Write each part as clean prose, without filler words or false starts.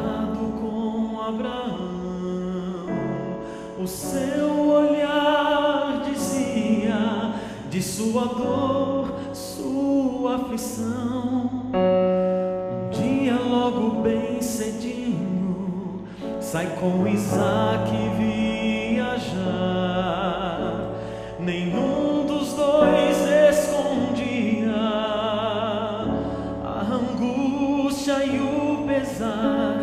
sentado com Abraão, o seu olhar dizia de sua dor, sua aflição. Um dia logo bem cedinho sai com Isaac viajar. Nenhum dos dois escondia a angústia e o pesar.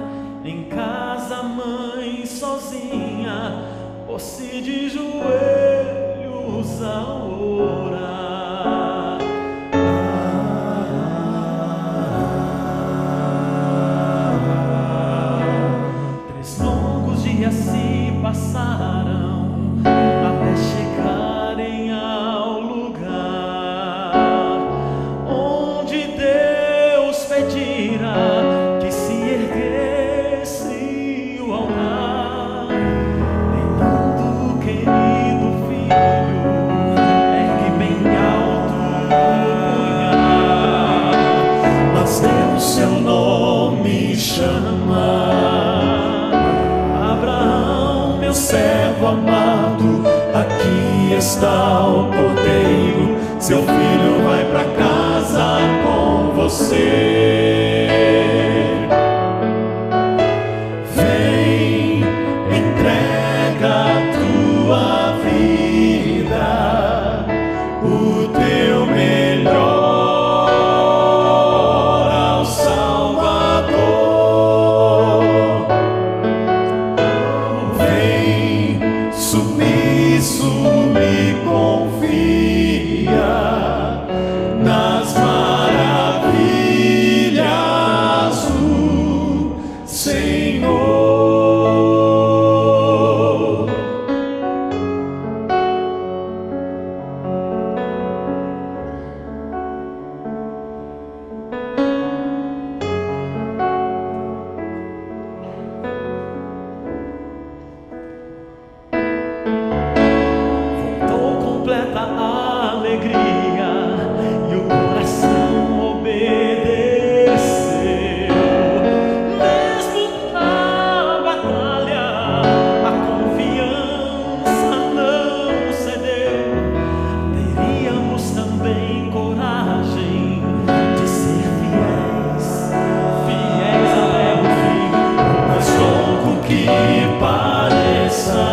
Em casa a mãe sozinha pôs-se de joelhos a orar. Três longos dias se passaram até chegarem ao lugar onde Deus pedira que se erguesse o altar. Levando o querido filho, ergue bem alto o punhal, mas Deus seu nome chama. Abraão, meu servo amado, aqui está o cordeiro, seu filho vai para casa com você. Vem, entrega a tua vida, o teu melhor ao Salvador. Vem, submisso e confia nas maravilhas do Senhor. Voltou completa a alegria e o coração obedeceu. Mesmo na batalha, a confiança não cedeu. Teríamos também coragem de ser fiéis, fiéis até o fim. Por mais longo que pareça,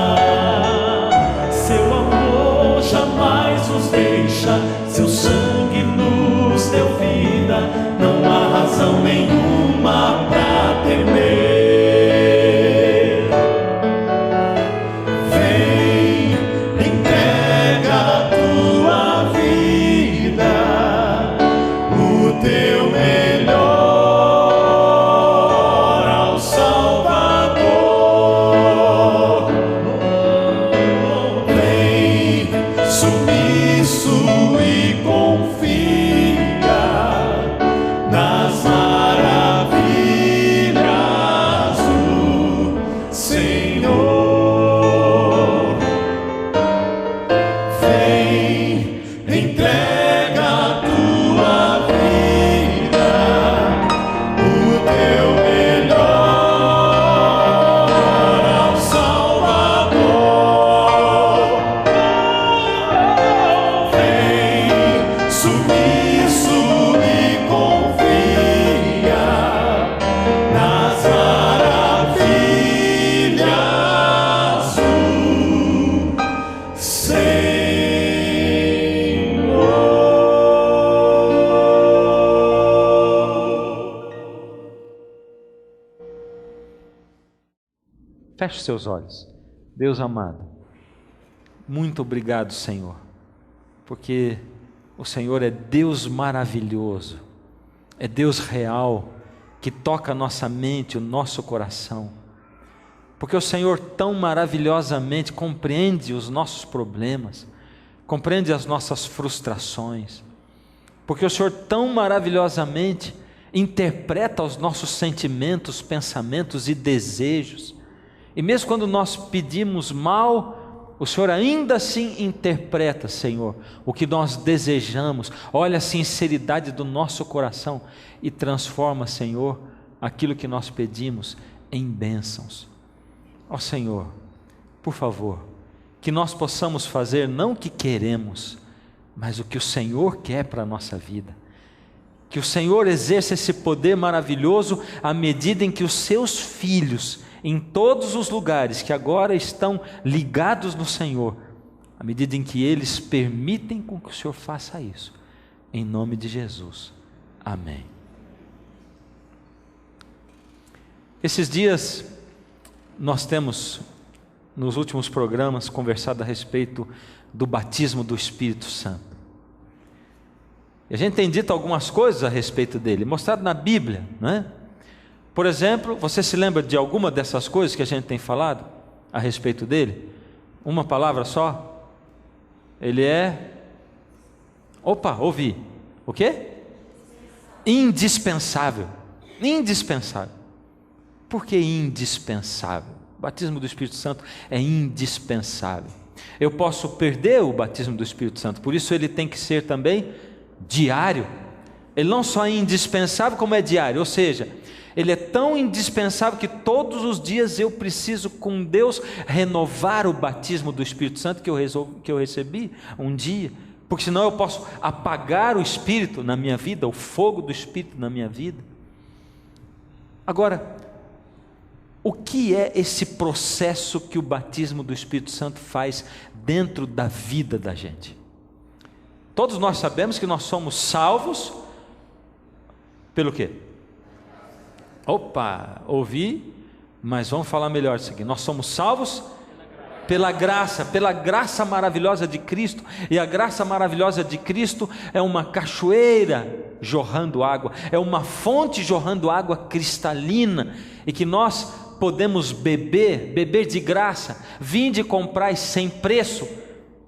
seu amor jamais nos deixa, seu sangue nos deu vida, não há razão nenhuma pra temer. Vem, entrega a tua vida, o teu melhor ao Salvador. Vem, submisso e confia nas maravilhas do Senhor. Vem, entrega a tua vida, o teu melhor ao Salvador. Vem, submisso e confia nas maravilhas do Senhor. Feche seus olhos. Deus amado, muito obrigado, Senhor, porque o Senhor é Deus maravilhoso, é Deus real, que toca a nossa mente, o nosso coração, porque o Senhor tão maravilhosamente compreende os nossos problemas, compreende as nossas frustrações, porque o Senhor tão maravilhosamente interpreta os nossos sentimentos, pensamentos e desejos. E mesmo quando nós pedimos mal, o Senhor ainda assim interpreta, Senhor, o que nós desejamos. Olha a sinceridade do nosso coração e transforma, Senhor, aquilo que nós pedimos em bênçãos. Ó Senhor, por favor, que nós possamos fazer não o que queremos, mas o que o Senhor quer para a nossa vida. Que o Senhor exerça esse poder maravilhoso à medida em que os seus filhos, em todos os lugares que agora estão ligados no Senhor, à medida em que eles permitem com que o Senhor faça isso. Em nome de Jesus. Amém. Esses dias nós temos, nos últimos programas, conversado a respeito do batismo do Espírito Santo. E a gente tem dito algumas coisas a respeito dele, mostrado na Bíblia, não é? Por exemplo, você se lembra de alguma dessas coisas que a gente tem falado a respeito dele? Uma palavra só? Ele é... ouvi. O quê? Indispensável. Indispensável. Por que indispensável? O batismo do Espírito Santo é indispensável. Eu posso perder o batismo do Espírito Santo, por isso ele tem que ser também diário. Ele não só é indispensável, como é diário, ou seja, ele é tão indispensável que todos os dias eu preciso com Deus renovar o batismo do Espírito Santo que eu recebi um dia, porque senão eu posso apagar o Espírito na minha vida, o fogo do Espírito na minha vida. Agora, o que é esse processo que o batismo do Espírito Santo faz dentro da vida da gente? Todos nós sabemos que nós somos salvos pelo quê? Ouvi, mas vamos falar melhor isso aqui. Nós somos salvos pela graça maravilhosa de Cristo. E a graça maravilhosa de Cristo é uma cachoeira jorrando água, é uma fonte jorrando água cristalina, e que nós podemos beber de graça. Vinde e comprai sem preço,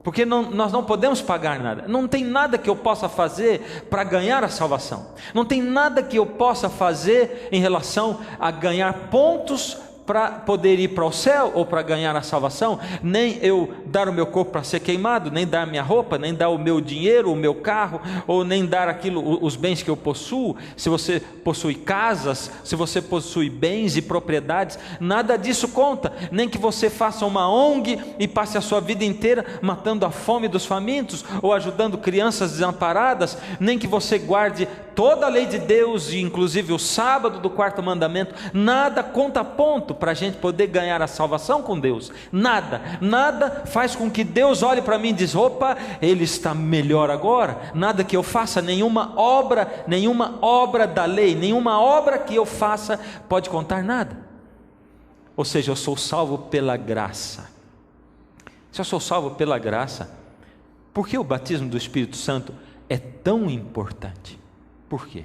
porque nós não podemos pagar nada. Não tem nada que eu possa fazer para ganhar a salvação. Não tem nada que eu possa fazer em relação a ganhar pontos para poder ir para o céu ou para ganhar a salvação. Nem eu dar o meu corpo para ser queimado, nem dar minha roupa, nem dar o meu dinheiro, o meu carro, ou nem dar os bens que eu possuo. Se você possui casas, se você possui bens e propriedades, nada disso conta. Nem que você faça uma ONG e passe a sua vida inteira matando a fome dos famintos ou ajudando crianças desamparadas. Nem que você guarde toda a lei de Deus, e inclusive o sábado do quarto mandamento. Nada conta ponto para a gente poder ganhar a salvação com Deus. Nada faz com que Deus olhe para mim e diz: opa, ele está melhor agora. Nada que eu faça, nenhuma obra da lei, nenhuma obra que eu faça pode contar nada. Ou seja, eu sou salvo pela graça. Se eu sou salvo pela graça, por que o batismo do Espírito Santo é tão importante? Por quê?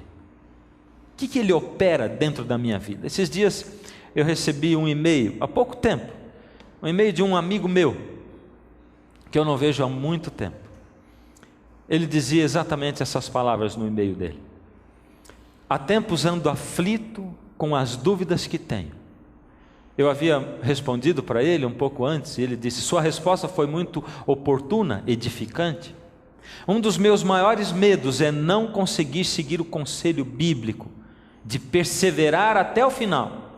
O que ele opera dentro da minha vida? Esses dias eu recebi um e-mail, há pouco tempo, um e-mail de um amigo meu, que eu não vejo há muito tempo. Ele dizia exatamente essas palavras no e-mail dele: há tempos ando aflito com as dúvidas que tenho. Eu havia respondido para ele um pouco antes, e ele disse: sua resposta foi muito oportuna, edificante. Um dos meus maiores medos é não conseguir seguir o conselho bíblico de perseverar até o final.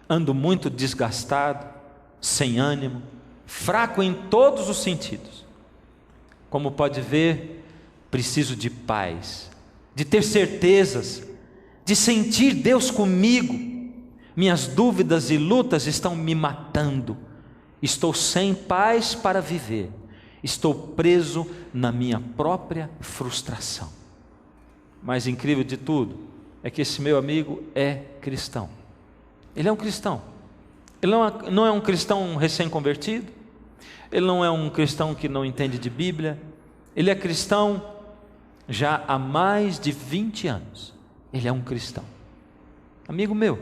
Ando muito desgastado, sem ânimo, fraco em todos os sentidos. Como pode ver, preciso de paz, de ter certezas, de sentir Deus comigo. Minhas dúvidas e lutas estão me matando. Estou sem paz para viver. Estou preso na minha própria frustração. Mais incrível de tudo é que esse meu amigo é cristão. Ele é um cristão. Ele não é um cristão recém-convertido. Ele não é um cristão que não entende de Bíblia. Ele é cristão já há mais de 20 anos. Ele é um cristão. Amigo meu.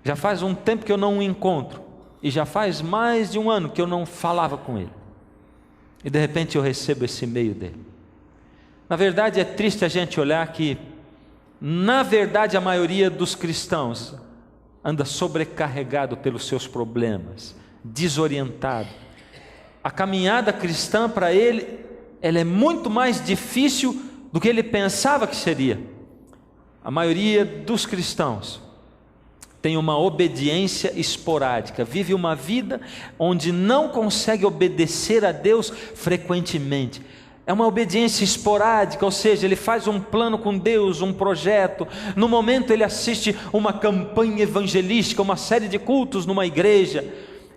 Já faz um tempo que eu não o encontro. E já faz mais de um ano que eu não falava com ele. E de repente eu recebo esse e-mail dele. Na verdade é triste a gente olhar que, na verdade, a maioria dos cristãos anda sobrecarregado pelos seus problemas, desorientado. A caminhada cristã para ele, ela é muito mais difícil do que ele pensava que seria. A maioria dos cristãos tem uma obediência esporádica, vive uma vida onde não consegue obedecer a Deus frequentemente. É uma obediência esporádica, ou seja, ele faz um plano com Deus, um projeto. No momento ele assiste uma campanha evangelística, uma série de cultos numa igreja.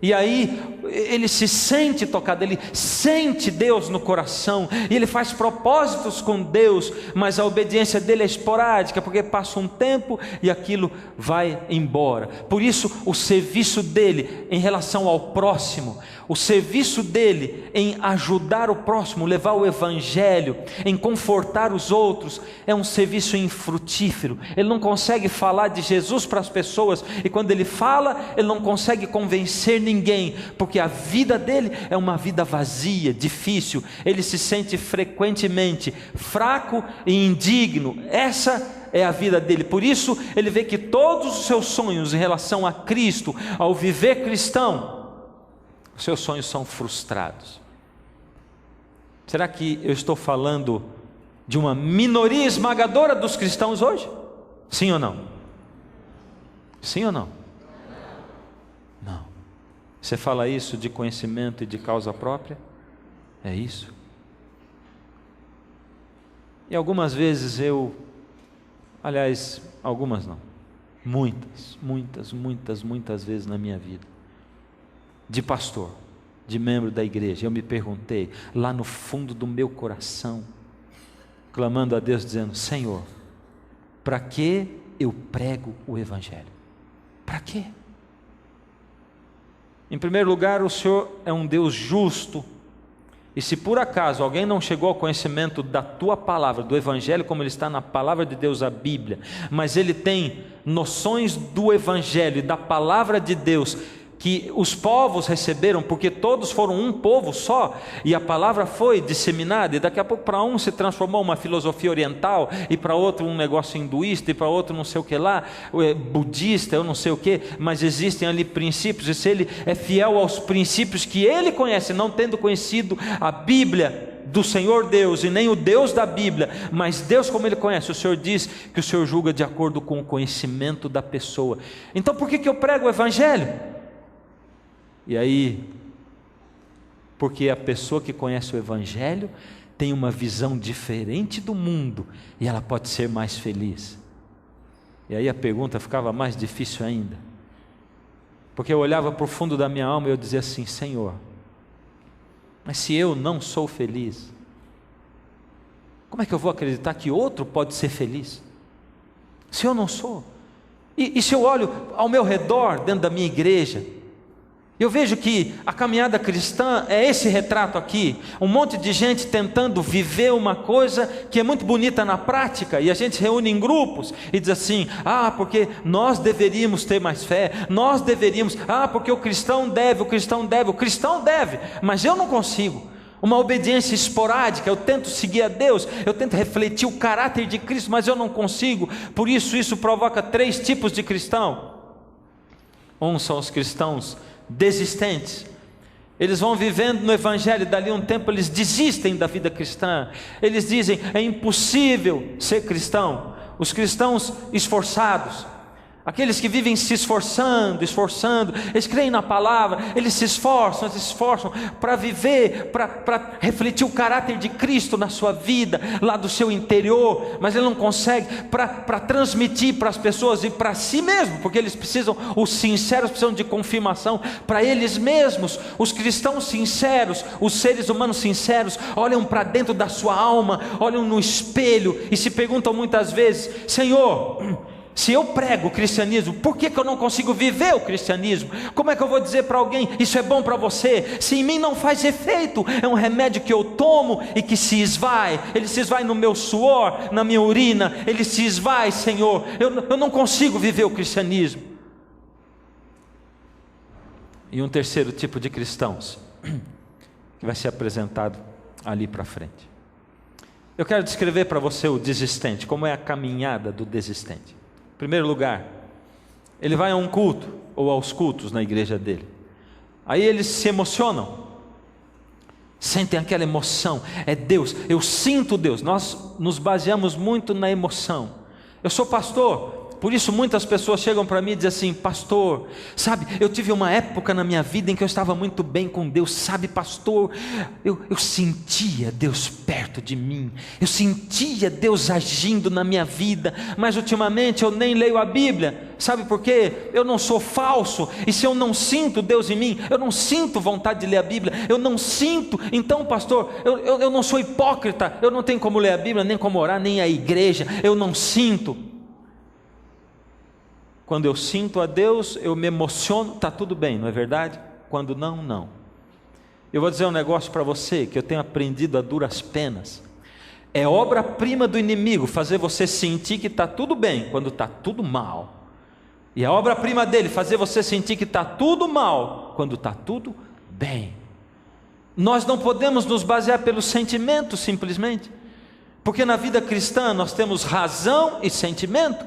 E aí ele se sente tocado, ele sente Deus no coração, e ele faz propósitos com Deus, mas a obediência dele é esporádica, porque passa um tempo e aquilo vai embora. Por isso o serviço dele em relação ao próximo, o serviço dele em ajudar o próximo, levar o evangelho, em confortar os outros, é um serviço infrutífero. Ele não consegue falar de Jesus para as pessoas, e quando ele fala, ele não consegue convencer ninguém, porque a vida dele é uma vida vazia, difícil. Ele se sente frequentemente fraco e indigno. Essa é a vida dele. Por isso ele vê que todos os seus sonhos em relação a Cristo, ao viver cristão, os seus sonhos são frustrados. Será que eu estou falando de uma minoria esmagadora dos cristãos hoje? Sim ou não? Sim ou não? Não. Você fala isso de conhecimento e de causa própria? É isso. E algumas vezes algumas não, muitas vezes na minha vida, de pastor, de membro da igreja, eu me perguntei, lá no fundo do meu coração, clamando a Deus, dizendo: Senhor, para que eu prego o evangelho? Para quê? Em primeiro lugar, o Senhor é um Deus justo, e se por acaso alguém não chegou ao conhecimento da tua palavra, do evangelho como ele está na palavra de Deus, a Bíblia, mas ele tem noções do evangelho e da palavra de Deus que os povos receberam, porque todos foram um povo só, e a palavra foi disseminada, e daqui a pouco para um se transformou uma filosofia oriental, e para outro um negócio hinduísta, e para outro não sei o que lá, budista, eu não sei o que, mas existem ali princípios, e se ele é fiel aos princípios que ele conhece, não tendo conhecido a Bíblia do Senhor Deus, e nem o Deus da Bíblia, mas Deus como ele conhece, o Senhor diz que o Senhor julga de acordo com o conhecimento da pessoa. Então por que eu prego o evangelho? E aí, porque a pessoa que conhece o evangelho tem uma visão diferente do mundo, e ela pode ser mais feliz. E aí a pergunta ficava mais difícil ainda, porque eu olhava para o fundo da minha alma e eu dizia assim: Senhor, mas se eu não sou feliz, como é que eu vou acreditar que outro pode ser feliz? Se eu não sou, e se eu olho ao meu redor, dentro da minha igreja, eu vejo que a caminhada cristã é esse retrato aqui, um monte de gente tentando viver uma coisa que é muito bonita na prática, e a gente se reúne em grupos e diz assim: porque nós deveríamos ter mais fé, nós deveríamos, porque o cristão deve, mas eu não consigo. Uma obediência esporádica, eu tento seguir a Deus, eu tento refletir o caráter de Cristo, mas eu não consigo. Por isso provoca 3 tipos de cristão. São os cristãos desistentes. Eles vão vivendo no evangelho, dali um tempo eles desistem da vida cristã. Eles dizem: é impossível ser cristão. Os cristãos esforçados, aqueles que vivem se esforçando, eles creem na palavra, eles se esforçam para viver, para refletir o caráter de Cristo na sua vida, lá do seu interior, mas ele não consegue, para transmitir para as pessoas e para si mesmo, porque eles precisam, os sinceros precisam de confirmação para eles mesmos. Os cristãos sinceros, os seres humanos sinceros, olham para dentro da sua alma, olham no espelho e se perguntam muitas vezes: Senhor, se eu prego o cristianismo, por que eu não consigo viver o cristianismo? Como é que eu vou dizer para alguém: isso é bom para você, se em mim não faz efeito? É um remédio que eu tomo e que se esvai, ele se esvai no meu suor, na minha urina, ele se esvai, Senhor, eu não consigo viver o cristianismo. E um terceiro tipo de cristãos, que vai ser apresentado ali para frente. Eu quero descrever para você o desistente, como é a caminhada do desistente. Em primeiro lugar, ele vai a um culto, ou aos cultos na igreja dele. Aí eles se emocionam, sentem aquela emoção, é Deus, eu sinto Deus. Nós nos baseamos muito na emoção. Eu sou pastor, Por isso muitas pessoas chegam para mim e dizem assim: pastor, sabe, eu tive uma época na minha vida em que eu estava muito bem com Deus, sabe pastor, eu sentia Deus perto de mim, eu sentia Deus agindo na minha vida, mas ultimamente eu nem leio a Bíblia. Sabe por quê? Eu não sou falso, e se eu não sinto Deus em mim, eu não sinto vontade de ler a Bíblia, eu não sinto. Então pastor, eu não sou hipócrita, eu não tenho como ler a Bíblia, nem como orar, nem a igreja, eu não sinto. Quando eu sinto a Deus, eu me emociono, está tudo bem, não é verdade? Quando não, não. Eu vou dizer um negócio para você, que eu tenho aprendido a duras penas. É obra-prima do inimigo fazer você sentir que está tudo bem, quando está tudo mal. E a obra-prima dele fazer você sentir que está tudo mal, quando está tudo bem. Nós não podemos nos basear pelos sentimentos simplesmente, porque na vida cristã nós temos razão e sentimento.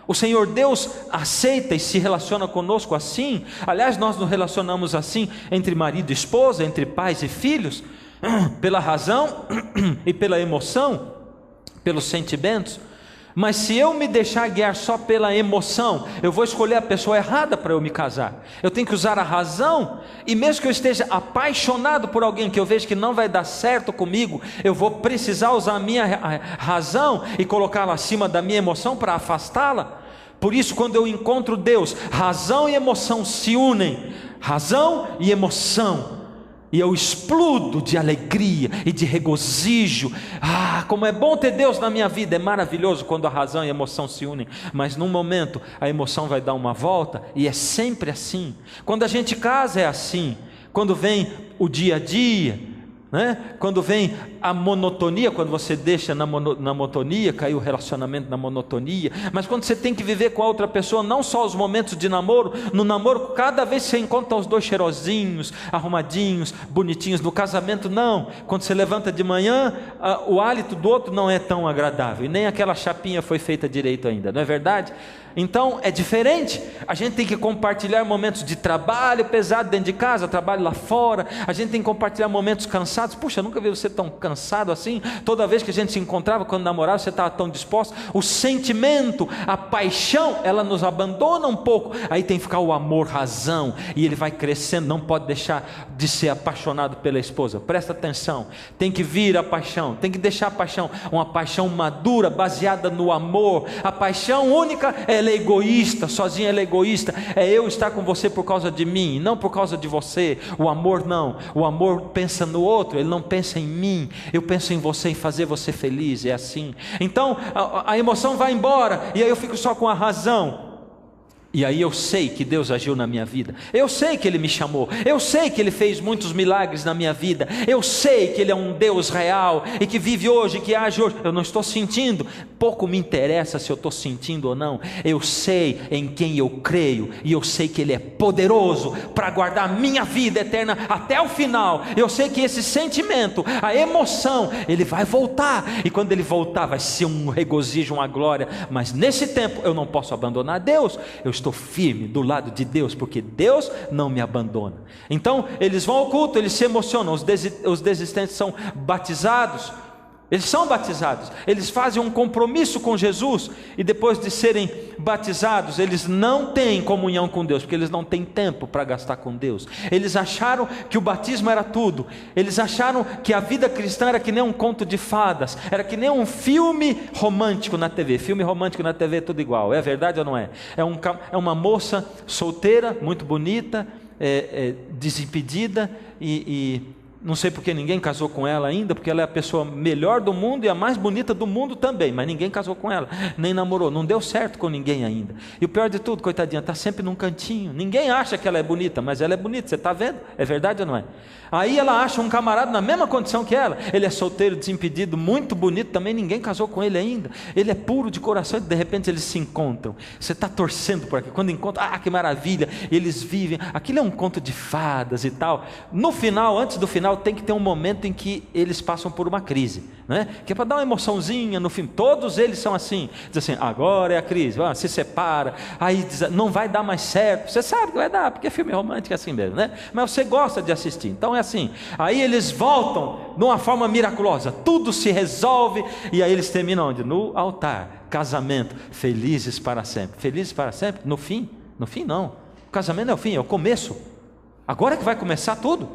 O Senhor Deus aceita e se relaciona conosco assim. Aliás, nós nos relacionamos assim entre marido e esposa, entre pais e filhos, pela razão e pela emoção, pelos sentimentos. Mas se eu me deixar guiar só pela emoção, eu vou escolher a pessoa errada para eu me casar. Eu tenho que usar a razão, e mesmo que eu esteja apaixonado por alguém que eu vejo que não vai dar certo comigo, eu vou precisar usar a minha razão e colocá-la acima da minha emoção para afastá-la. Por isso, quando eu encontro Deus, razão e emoção se unem, razão e emoção, e eu explodo de alegria e de regozijo. Como é bom ter Deus na minha vida. É maravilhoso quando a razão e a emoção se unem, mas num momento a emoção vai dar uma volta, e é sempre assim. Quando a gente casa é assim. Quando vem o dia a dia, né? Quando vem a monotonia, quando você deixa na monotonia, cai o relacionamento na monotonia. Mas quando você tem que viver com a outra pessoa, não só os momentos de namoro, no namoro cada vez que você encontra os dois cheirosinhos, arrumadinhos, bonitinhos. No casamento não, quando você levanta de manhã, o hálito do outro não é tão agradável, e nem aquela chapinha foi feita direito ainda, não é verdade? Então é diferente. A gente tem que compartilhar momentos de trabalho pesado dentro de casa, trabalho lá fora. A gente tem que compartilhar momentos cansados. Puxa, eu nunca vi você tão cansado assim. Toda vez que a gente se encontrava, quando namorava, você estava tão disposto. O sentimento, a paixão, ela nos abandona um pouco. Aí tem que ficar o amor, razão, e ele vai crescendo. Não pode deixar de ser apaixonado pela esposa. Presta atenção, tem que vir a paixão, tem que deixar a paixão, uma paixão madura, baseada no amor. A paixão única, ela é egoísta, sozinha ela é egoísta. É eu estar com você por causa de mim, não por causa de você. O amor não, o amor pensa no outro, ele não pensa em mim. Eu penso em você, em fazer você feliz, é assim. Então a emoção vai embora, e aí eu fico só com a razão. E aí eu sei que Deus agiu na minha vida, eu sei que Ele me chamou, eu sei que Ele fez muitos milagres na minha vida, eu sei que Ele é um Deus real, e que vive hoje, que age hoje. Eu não estou sentindo, pouco me interessa se eu estou sentindo ou não. Eu sei em quem eu creio, e eu sei que Ele é poderoso para guardar a minha vida eterna até o final. Eu sei que esse sentimento, a emoção, ele vai voltar, e quando ele voltar vai ser um regozijo, uma glória. Mas nesse tempo eu não posso abandonar Deus. Eu estou firme do lado de Deus, porque Deus não me abandona. Então eles vão ao culto, eles se emocionam. Os desistentes são batizados, eles são batizados, eles fazem um compromisso com Jesus, e depois de serem batizados, eles não têm comunhão com Deus, porque eles não têm tempo para gastar com Deus. Eles acharam que o batismo era tudo, eles acharam que a vida cristã era que nem um conto de fadas, era que nem um filme romântico na TV. Filme romântico na TV é tudo igual, é verdade ou não é? É uma moça solteira, muito bonita, desimpedida, e não sei porque ninguém casou com ela ainda, porque ela é a pessoa melhor do mundo e a mais bonita do mundo também, mas ninguém casou com ela, nem namorou, não deu certo com ninguém ainda. E o pior de tudo, coitadinha, está sempre num cantinho. Ninguém acha que ela é bonita, mas ela é bonita, você está vendo? É verdade ou não é? Aí ela acha um camarada na mesma condição que ela, ele é solteiro, desimpedido, muito bonito também, ninguém casou com ele ainda, ele é puro de coração, e de repente eles se encontram. Você está torcendo por aqui, quando encontra, que maravilha, eles vivem, aquilo é um conto de fadas e tal. No final, antes do final, geral, tem que ter um momento em que eles passam por uma crise, né? Que é para dar uma emoçãozinha no filme. Todos eles são assim, diz assim, agora é a crise, se separa, aí diz, não vai dar mais certo. Você sabe que vai dar, porque filme romântico é assim mesmo, né? Mas você gosta de assistir, então é assim. Aí eles voltam de uma forma miraculosa, tudo se resolve, e aí eles terminam onde? No altar, casamento, felizes para sempre. Felizes para sempre? No fim? No fim não, o casamento não é o fim, é o começo. Agora que vai começar tudo.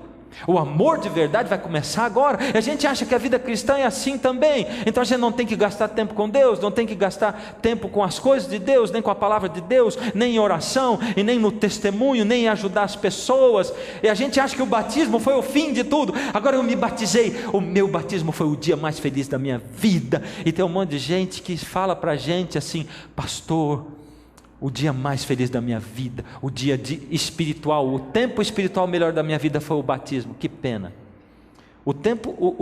O amor de verdade vai começar agora. E a gente acha que a vida cristã é assim também. Então a gente não tem que gastar tempo com Deus, não tem que gastar tempo com as coisas de Deus, nem com a palavra de Deus, nem em oração, e nem no testemunho, nem em ajudar as pessoas. E a gente acha que o batismo foi o fim de tudo. Agora eu me batizei, o meu batismo foi o dia mais feliz da minha vida. E tem um monte de gente que fala pra gente assim, pastor, o dia mais feliz da minha vida, o dia espiritual, o tempo espiritual melhor da minha vida foi o batismo. Que pena. O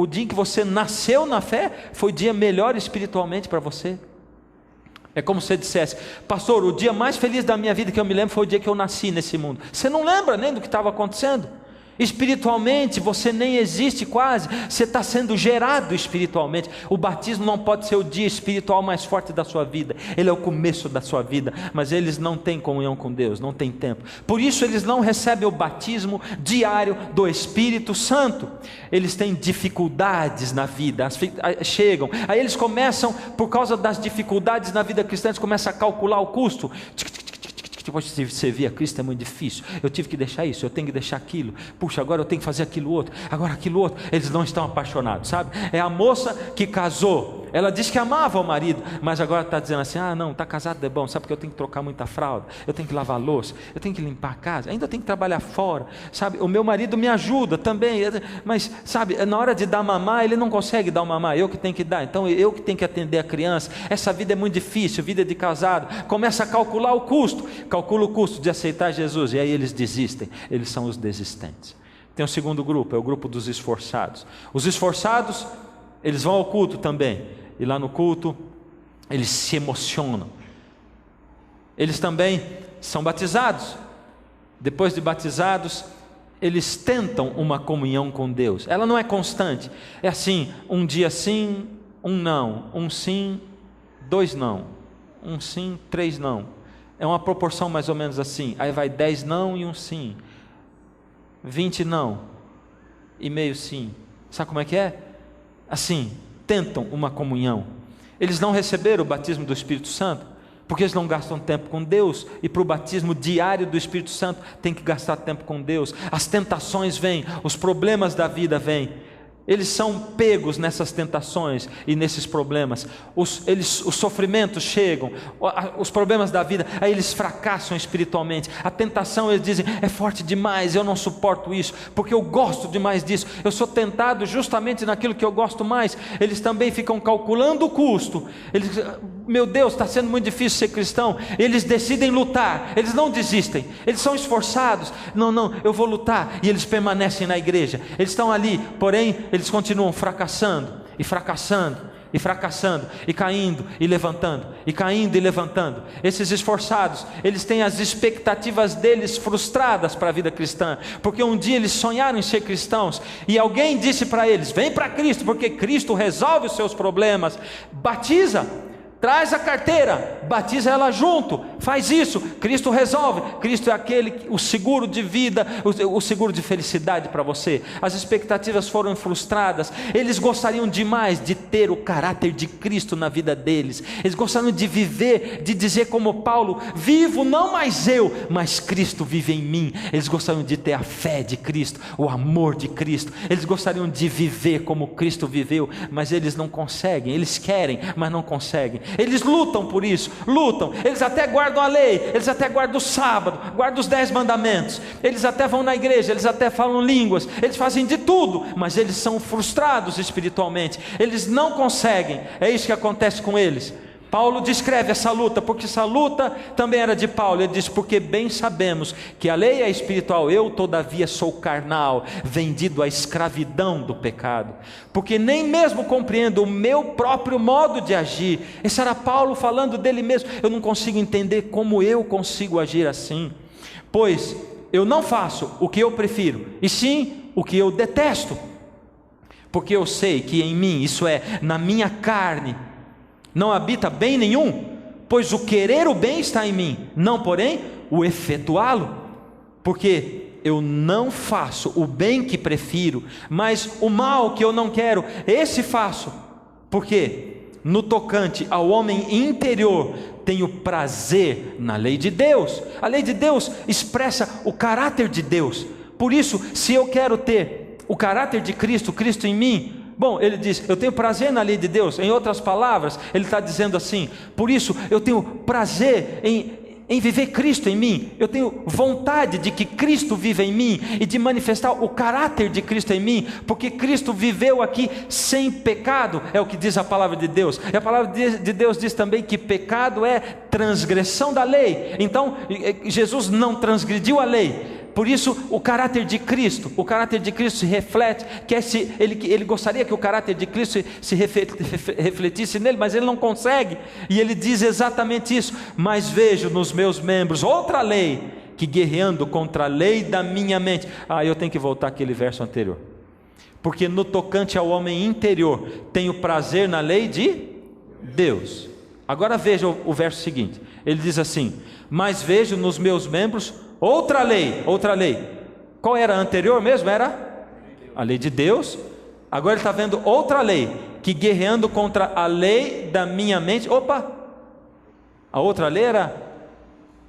dia em que você nasceu na fé foi o dia melhor espiritualmente para você. É como se você dissesse, pastor, o dia mais feliz da minha vida que eu me lembro foi o dia que eu nasci nesse mundo. Você não lembra nem do que estava acontecendo. Espiritualmente você nem existe quase, você está sendo gerado espiritualmente. O batismo não pode ser o dia espiritual mais forte da sua vida, ele é o começo da sua vida, mas eles não têm comunhão com Deus, não têm tempo, por isso eles não recebem o batismo diário do Espírito Santo. Eles têm dificuldades na vida, chegam, aí eles começam, por causa das dificuldades na vida cristã, eles começam a calcular o custo. Depois de servir a Cristo é muito difícil, eu tive que deixar isso, eu tenho que deixar aquilo, puxa, agora eu tenho que fazer aquilo outro, agora aquilo outro. Eles não estão apaixonados, sabe? É a moça que casou, ela disse que amava o marido, mas agora está dizendo assim, não, está casado é bom, sabe, porque eu tenho que trocar muita fralda, eu tenho que lavar louça, eu tenho que limpar a casa, ainda tenho que trabalhar fora, sabe, o meu marido me ajuda também, mas sabe, na hora de dar mamar, ele não consegue dar o mamar, eu que tenho que dar, então eu que tenho que atender a criança. Essa vida é muito difícil, vida de casado. Começa a calcular o custo, calcula o custo de aceitar Jesus, e aí eles desistem, eles são os desistentes. Tem um segundo grupo, é o grupo dos esforçados. Os esforçados, eles vão ao culto também, e lá no culto eles se emocionam, eles também são batizados. Depois de batizados, eles tentam uma comunhão com Deus. Ela não é constante, é assim, um dia sim, um não, um sim, dois não, um sim, três não. É uma proporção mais ou menos assim. Aí vai 10 não e um sim, 20 não e meio sim. Sabe como é que é? Assim, tentam uma comunhão. Eles não receberam o batismo do Espírito Santo, porque eles não gastam tempo com Deus, e para o batismo diário do Espírito Santo tem que gastar tempo com Deus. As tentações vêm, os problemas da vida vêm, eles são pegos nessas tentações e nesses problemas, os sofrimentos chegam, os problemas da vida, aí eles fracassam espiritualmente. A tentação, eles dizem, é forte demais, eu não suporto isso, porque eu gosto demais disso, eu sou tentado justamente naquilo que eu gosto mais. Eles também ficam calculando o custo, eles, meu Deus, está sendo muito difícil ser cristão. Eles decidem lutar, eles não desistem, eles são esforçados, não, eu vou lutar, e eles permanecem na igreja, eles estão ali, porém eles continuam fracassando, e fracassando, e fracassando, e caindo, e levantando, e caindo, e levantando. Esses esforçados, eles têm as expectativas deles frustradas para a vida cristã, porque um dia eles sonharam em ser cristãos, e alguém disse para eles, vem para Cristo, porque Cristo resolve os seus problemas. Batiza, traz a carteira, batiza ela junto, faz isso, Cristo resolve. Cristo é o seguro de vida, o seguro de felicidade para você. As expectativas foram frustradas, eles gostariam demais de ter o caráter de Cristo na vida deles, eles gostariam de viver, de dizer como Paulo, vivo não mais eu, mas Cristo vive em mim. Eles gostariam de ter a fé de Cristo, o amor de Cristo, eles gostariam de viver como Cristo viveu, mas eles não conseguem. Eles querem, mas não conseguem. Eles lutam por isso, lutam, eles até guardam a lei, eles até guardam o sábado, guardam os 10 mandamentos, eles até vão na igreja, eles até falam línguas, eles fazem de tudo, mas eles são frustrados espiritualmente, eles não conseguem. É isso que acontece com eles. Paulo descreve essa luta, porque essa luta também era de Paulo. Ele diz, porque bem sabemos que a lei é espiritual, eu todavia sou carnal, vendido à escravidão do pecado, porque nem mesmo compreendo o meu próprio modo de agir. Esse era Paulo falando dele mesmo. Eu não consigo entender como eu consigo agir assim, pois eu não faço o que eu prefiro, e sim o que eu detesto, porque eu sei que em mim, isso é, na minha carne, não habita bem nenhum, pois o querer o bem está em mim, não porém o efetuá-lo, porque eu não faço o bem que prefiro, mas o mal que eu não quero, esse faço. Porque no tocante ao homem interior, tenho prazer na lei de Deus. A lei de Deus expressa o caráter de Deus. Por isso, se eu quero ter o caráter de Cristo, Cristo em mim, bom, ele diz, eu tenho prazer na lei de Deus. Em outras palavras, ele está dizendo assim, por isso eu tenho prazer em viver Cristo em mim, eu tenho vontade de que Cristo viva em mim, e de manifestar o caráter de Cristo em mim, porque Cristo viveu aqui sem pecado, é o que diz a palavra de Deus, e a palavra de Deus diz também que pecado é transgressão da lei, então Jesus não transgrediu a lei, por isso o caráter de Cristo se reflete, ele gostaria que o caráter de Cristo se refletisse nele, mas ele não consegue, e ele diz exatamente isso, mas vejo nos meus membros outra lei, que guerreando contra a lei da minha mente, eu tenho que voltar àquele verso anterior, porque no tocante ao homem interior, tenho prazer na lei de Deus. Agora veja o verso seguinte, ele diz assim, mas vejo nos meus membros outra lei, qual era a anterior mesmo? Era a lei de Deus, agora ele está vendo outra lei, que guerreando contra a lei da minha mente, a outra lei era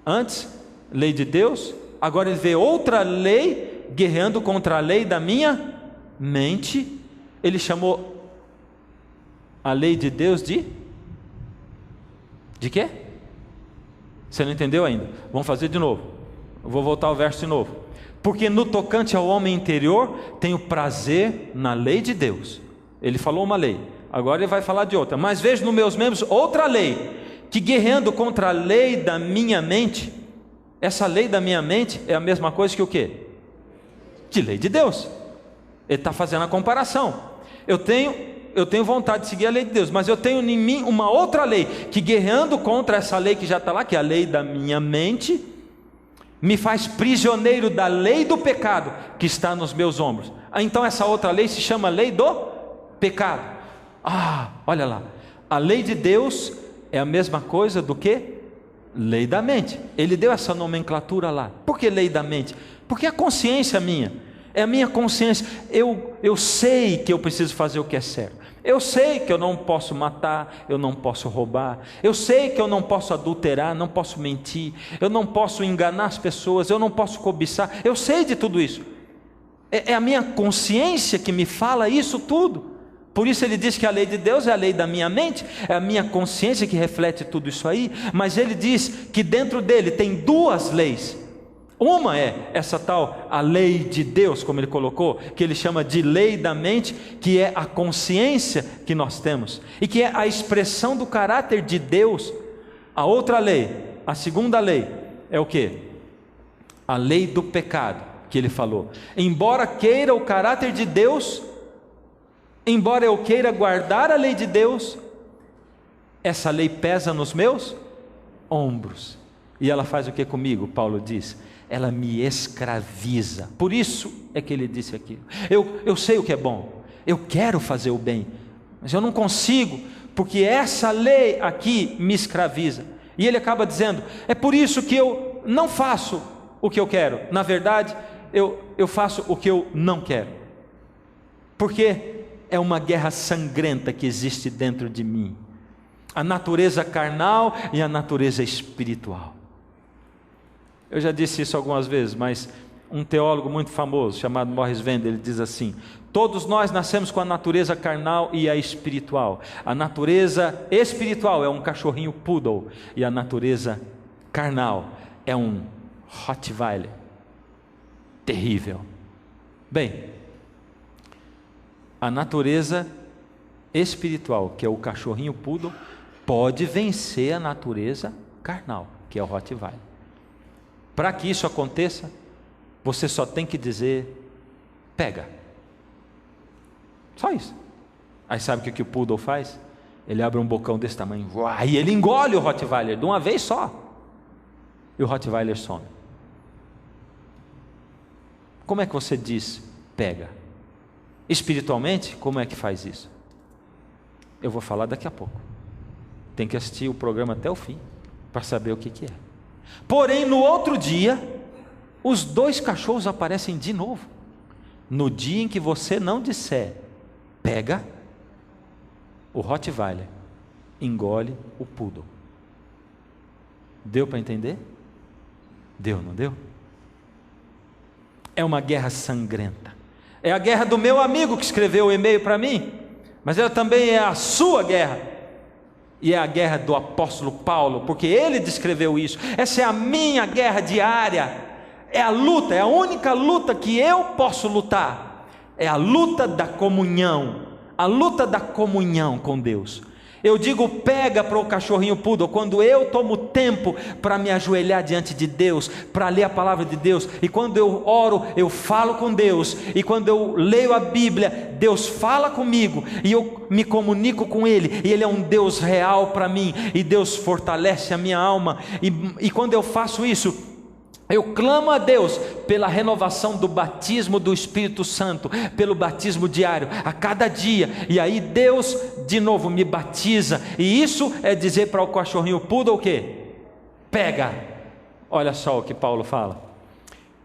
antes, lei de Deus, agora ele vê outra lei, guerreando contra a lei da minha mente, ele chamou a lei de Deus de quê? Você não entendeu ainda? Vamos fazer de novo. Eu vou voltar ao verso de novo. Porque no tocante ao homem interior, tenho prazer na lei de Deus. Ele falou uma lei, agora ele vai falar de outra. Mas vejo nos meus membros outra lei, que guerreando contra a lei da minha mente, essa lei da minha mente é a mesma coisa que o quê? De lei de Deus. Ele está fazendo a comparação. Eu tenho vontade de seguir a lei de Deus, mas eu tenho em mim uma outra lei, que guerreando contra essa lei que já está lá, que é a lei da minha mente, me faz prisioneiro da lei do pecado que está nos meus ombros. Então essa outra lei se chama lei do pecado. Olha lá, a lei de Deus é a mesma coisa do que lei da mente. Ele deu essa nomenclatura lá. Por que lei da mente? Porque a consciência minha, é a minha consciência, eu sei que eu preciso fazer o que é certo, eu sei que eu não posso matar, eu não posso roubar, eu sei que eu não posso adulterar, não posso mentir, eu não posso enganar as pessoas, eu não posso cobiçar, eu sei de tudo isso, é a minha consciência que me fala isso tudo. Por isso ele diz que a lei de Deus é a lei da minha mente, é a minha consciência que reflete tudo isso aí, mas ele diz que dentro dele tem duas leis. Uma é essa tal, a lei de Deus, como ele colocou, que ele chama de lei da mente, que é a consciência que nós temos, e que é a expressão do caráter de Deus. A outra lei, a segunda lei, é o que? A lei do pecado, que ele falou. Embora queira o caráter de Deus, embora eu queira guardar a lei de Deus, essa lei pesa nos meus ombros. E ela faz o que comigo? Paulo diz, ela me escraviza. Por isso é que ele disse aquilo. Eu sei o que é bom, eu quero fazer o bem, mas eu não consigo, porque essa lei aqui me escraviza. E ele acaba dizendo, é por isso que eu não faço o que eu quero. Na verdade, eu faço o que eu não quero, porque é uma guerra sangrenta que existe dentro de mim, a natureza carnal e a natureza espiritual. Eu já disse isso algumas vezes, mas um teólogo muito famoso, chamado Morris Vender, ele diz assim, todos nós nascemos com a natureza carnal e a espiritual. A natureza espiritual é um cachorrinho poodle, e a natureza carnal é um Rottweiler terrível. Bem, a natureza espiritual, que é o cachorrinho poodle, pode vencer a natureza carnal, que é o Rottweiler. Para que isso aconteça, você só tem que dizer, pega. Só isso. Aí sabe o que o poodle faz? Ele abre um bocão desse tamanho, e ele engole o Rottweiler de uma vez só, e o Rottweiler some. Como é que você diz, pega. Espiritualmente, como é que faz isso? Eu vou falar daqui a pouco. Tem que assistir o programa até o fim para saber o que é. Porém, no outro dia, os 2 cachorros aparecem de novo. No dia em que você não disser, pega, o Rottweiler engole o Poodle. Deu para entender? Deu, não deu? É uma guerra sangrenta. É a guerra do meu amigo que escreveu o e-mail para mim, mas ela também é a sua guerra. E é a guerra do apóstolo Paulo, porque ele descreveu isso. Essa é a minha guerra diária. É a luta, é a única luta que eu posso lutar. É a luta da comunhão. A luta da comunhão com Deus. Eu digo pega para o cachorrinho poodle quando eu tomo tempo para me ajoelhar diante de Deus, para ler a palavra de Deus, e quando eu oro, eu falo com Deus, e quando eu leio a Bíblia, Deus fala comigo, e eu me comunico com Ele, e Ele é um Deus real para mim, e Deus fortalece a minha alma, e quando eu faço isso, eu clamo a Deus pela renovação do batismo do Espírito Santo, pelo batismo diário, a cada dia, e aí Deus de novo me batiza, e isso é dizer para o cachorrinho poodle o quê? Pega. Olha só o que Paulo fala: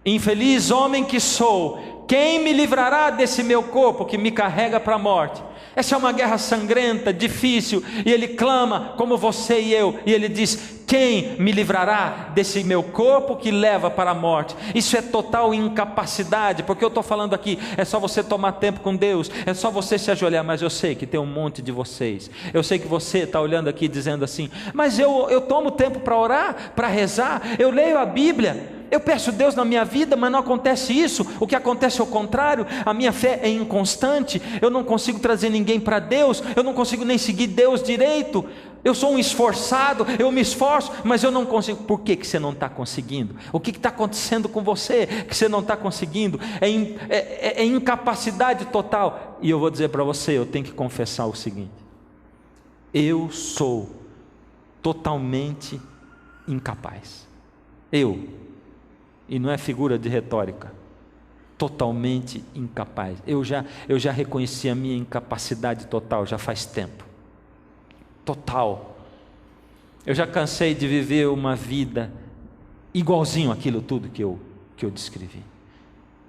infeliz homem que sou, quem me livrará desse meu corpo que me carrega para a morte? Essa é uma guerra sangrenta, difícil, e ele clama como você e eu, e ele diz: quem me livrará desse meu corpo que leva para a morte? Isso é total incapacidade, porque eu estou falando aqui, é só você tomar tempo com Deus, é só você se ajoelhar, mas eu sei que tem um monte de vocês, eu sei que você está olhando aqui dizendo assim, mas eu tomo tempo para orar, para rezar, eu leio a Bíblia, eu peço Deus na minha vida, mas não acontece isso. O que acontece é o contrário. A minha fé é inconstante. Eu não consigo trazer ninguém para Deus. Eu não consigo nem seguir Deus direito. Eu sou um esforçado, eu me esforço, mas eu não consigo. Por que você não está conseguindo? O que está acontecendo com você que você não está conseguindo? É incapacidade total. E eu vou dizer para você, eu tenho que confessar o seguinte: eu sou totalmente incapaz. E não é figura de retórica, totalmente incapaz. Eu já reconheci a minha incapacidade total, já faz tempo, total. Eu já cansei de viver uma vida igualzinho àquilo tudo que eu descrevi.